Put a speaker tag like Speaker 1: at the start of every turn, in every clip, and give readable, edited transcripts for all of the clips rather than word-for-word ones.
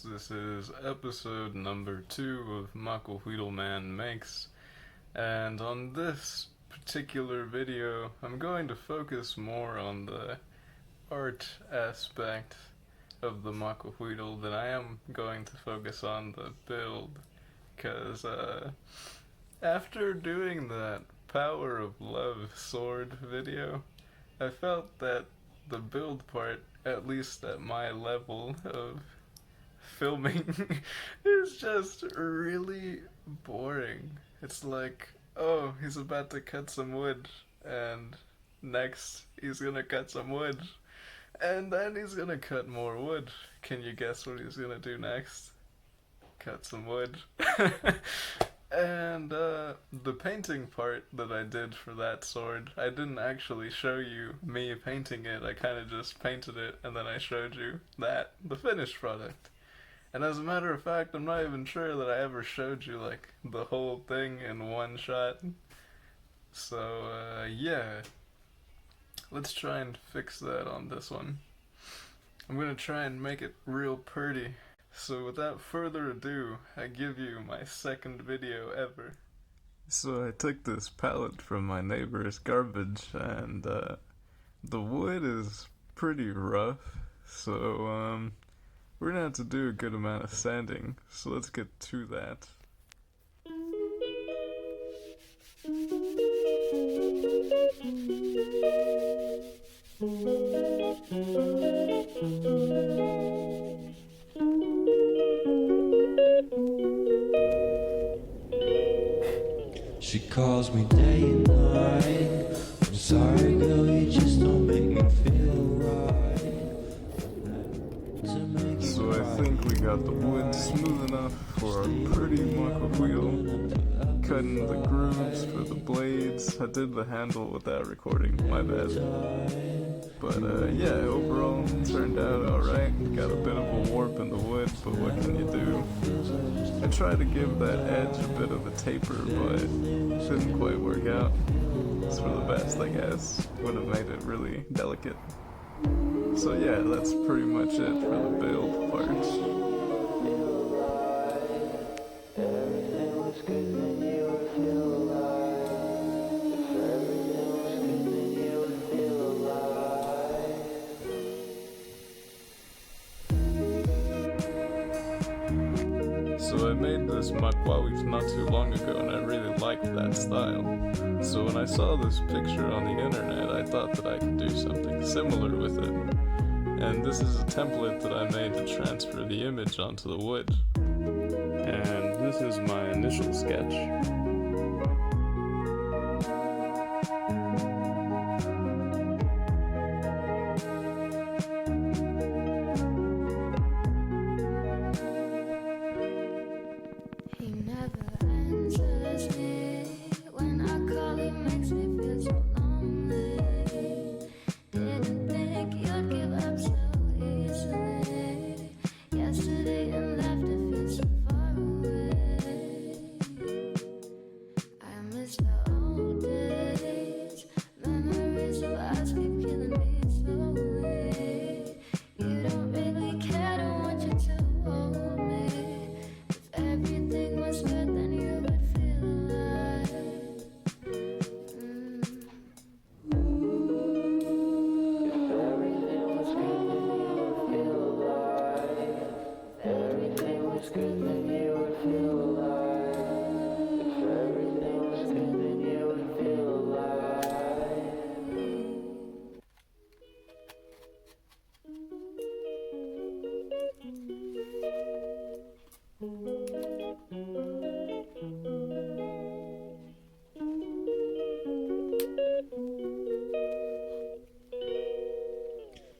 Speaker 1: This is episode number 2 of Macuahuitl Man Makes, and on this particular video, I'm going to focus more on the art aspect of the Macuahuitl than I am going to focus on the build, because after doing that Power of Love sword video, I felt that the build part, at least at my level of filming, is just really boring. It's like, oh, he's about to cut some wood, and next he's gonna cut some wood, and then he's gonna cut more wood. Can you guess what he's gonna do next? Cut some wood. And the painting part that I did for that sword, I didn't actually show you me painting it. I kind of just painted it and then I showed you the finished product. And as a matter of fact, I'm not even sure that I ever showed you like the whole thing in one shot. So yeah, let's try and fix that on this one. I'm gonna try and make it real pretty. So without further ado, I give you my second video ever. So I took this pallet from my neighbor's garbage, and the wood is pretty rough, so we're gonna have to do a good amount of sanding, so let's get to that.
Speaker 2: She calls me day and night. I'm sorry, girl, you just don't make me feel right.
Speaker 1: So I think we got the wood smooth enough for a pretty Macuahuitl. Cutting the grooves for the blades. I did the handle without recording, my bad. But yeah, overall turned out alright. Got a bit of a warp in the wood, but what can you do? I tried to give that edge a bit of a taper, but it didn't quite work out. It's for the best, I guess. Would have made it really delicate. So yeah, that's pretty much it for the build part. So I made this Macuahuitl not too long ago and I really liked that style. So when I saw this picture on the internet, I thought that I could do something similar with it. And this is a template that I made to transfer the image onto the wood. And this is my initial sketch.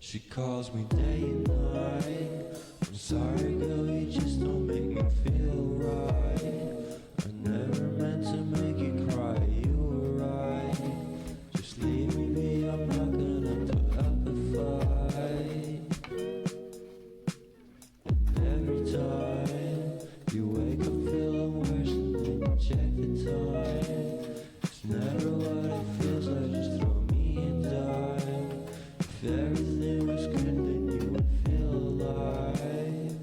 Speaker 2: She calls me day and night. I'm sorry, girl, you just don't make me feel right. I never meant to make you cry, you were right. Just leave me be, I'm not gonna put up a fight. And every time you wake up feeling worse and then you check the time. It's never what it feels like, just throw me a dime. If everything was good, then you would feel alive.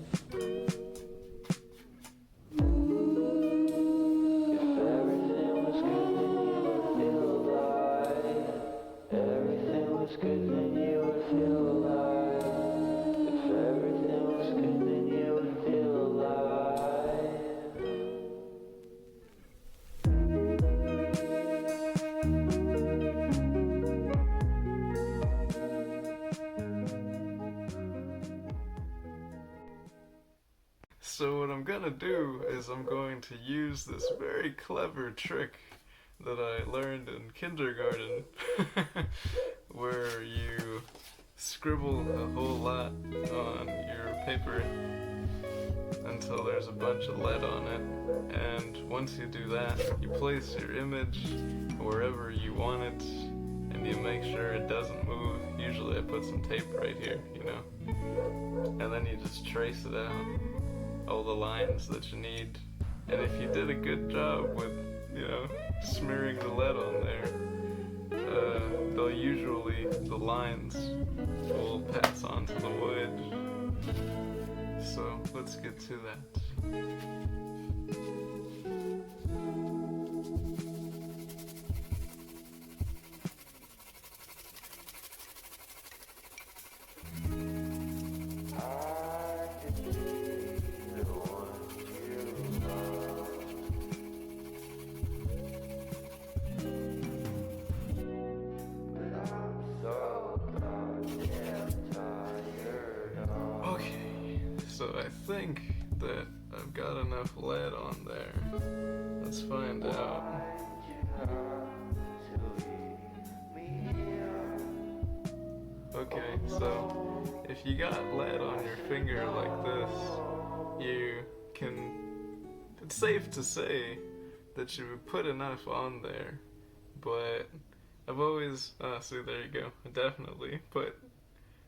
Speaker 1: I'm gonna do is I'm going to use this very clever trick that I learned in kindergarten where you scribble a whole lot on your paper until there's a bunch of lead on it, and once you do that, you place your image wherever you want it, and you make sure it doesn't move. Usually I put some tape right here, you know, and then you just trace it out, all the lines that you need, and if you did a good job with, you know, smearing the lead on there, the lines will pass on to the wood. So let's get to that. So I think that I've got enough lead on there. Let's find out. Okay, so if you got lead on your finger like this, it's safe to say that you would put enough on there, but I've always, see, there you go, I definitely put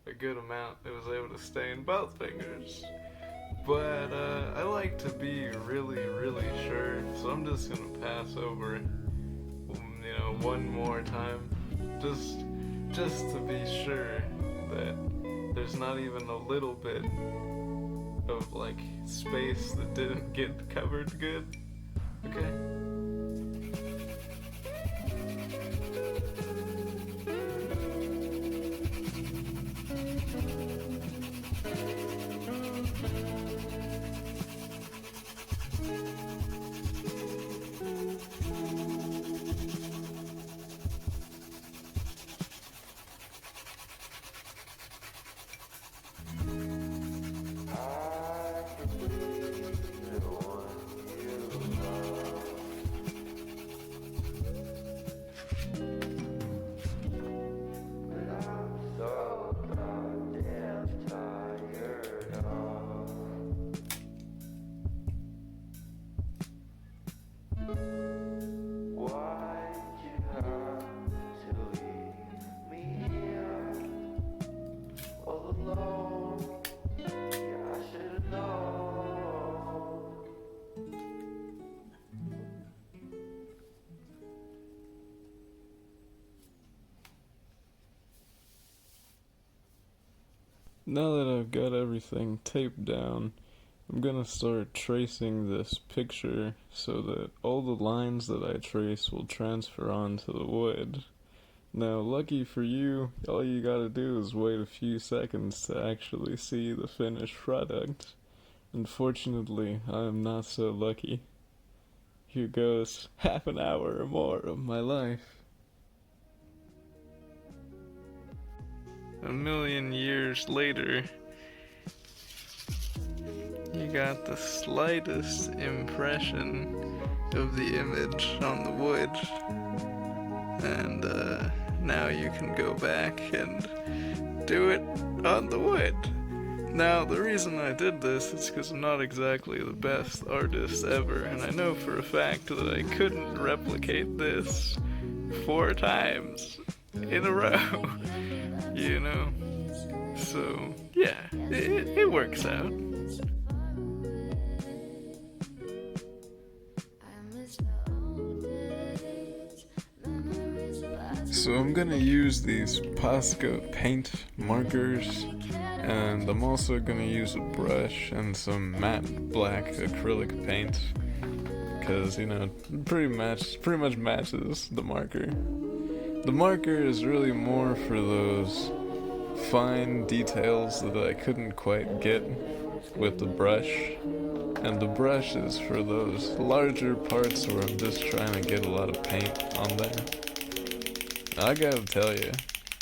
Speaker 1: a good amount. It was able to stain both fingers. But I like to be really, really sure, so I'm just gonna pass over, you know, one more time, just to be sure that there's not even a little bit of like space that didn't get covered good. Okay. Now that I've got everything taped down, I'm gonna start tracing this picture so that all the lines that I trace will transfer onto the wood. Now, lucky for you, all you gotta do is wait a few seconds to actually see the finished product. Unfortunately, I am not so lucky. Here goes half an hour or more of my life. A million years later, you got the slightest impression of the image on the wood, and now you can go back and do it on the wood. Now, the reason I did this is because I'm not exactly the best artist ever, and I know for a fact that I couldn't replicate this 4 times in a row. You know, so yeah, it works out. So I'm gonna use these Posca paint markers, and I'm also gonna use a brush and some matte black acrylic paint, because, you know, pretty much matches the marker. The marker is really more for those fine details that I couldn't quite get with the brush, and the brush is for those larger parts where I'm just trying to get a lot of paint on there. Now, I gotta tell you,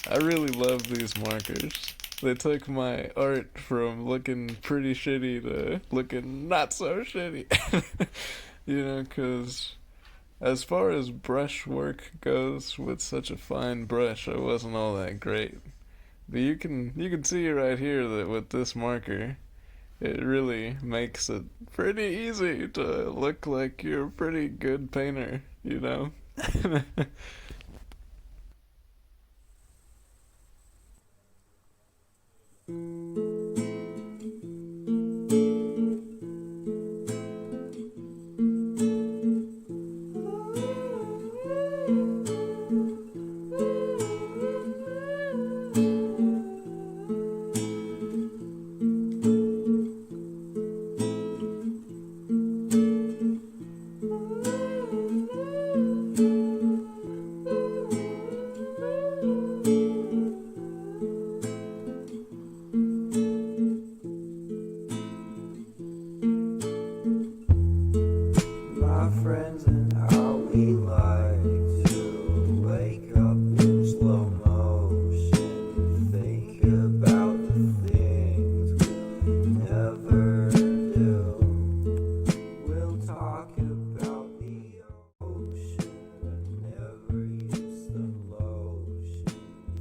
Speaker 1: I really love these markers. they took my art from looking pretty shitty to looking not so shitty. You know, because as far as brush work goes, with such a fine brush, I wasn't all that great. But you can see right here that with this marker, it really makes it pretty easy to look like you're a pretty good painter, you know?
Speaker 2: My friends and how we like to wake up in slow motion, think about the things we'll never do. We'll talk about the ocean, but never use the lotion.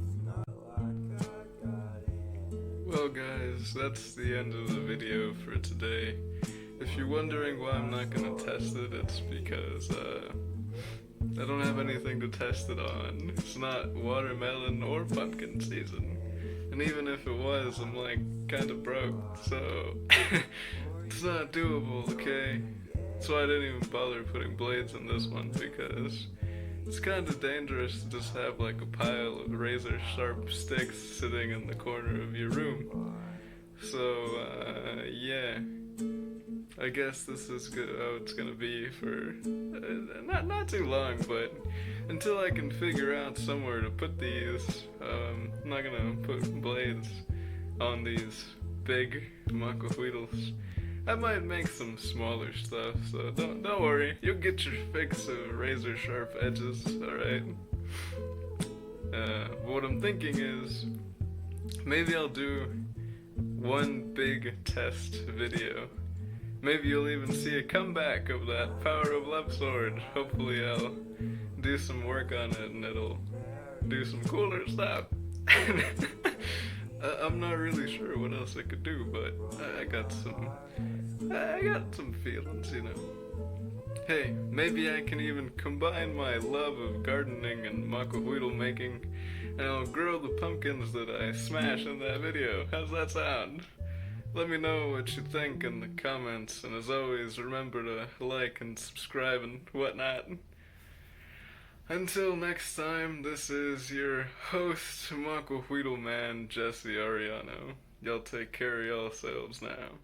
Speaker 2: It's not like I got in.
Speaker 1: Well, guys, that's the end of the video for today. If you're wondering why I'm not gonna test it, it's because I don't have anything to test it on. It's not watermelon or pumpkin season. And even if it was, I'm like kinda broke, so it's not doable, okay? That's why I didn't even bother putting blades in this one, because it's kinda dangerous to just have like a pile of razor sharp sticks sitting in the corner of your room. So, yeah. I guess this is how it's gonna be for not too long, but until I can figure out somewhere to put these. I'm not gonna put blades on these big Macuahuitls. I might make some smaller stuff, so don't worry. You'll get your fix of razor sharp edges, alright? What I'm thinking is maybe I'll do one big test video. Maybe you'll even see a comeback of that Power of Love sword. Hopefully I'll do some work on it and it'll do some cooler stuff. I'm not really sure what else I could do, but I got some feelings, you know. Hey, maybe I can even combine my love of gardening and Macuahuitl making, and I'll grow the pumpkins that I smash in that video. How's that sound? Let me know what you think in the comments, and as always, remember to like and subscribe and whatnot. Until next time, this is your host, Macuahuitl man, Jesse Ariano. Y'all take care of yourselves now.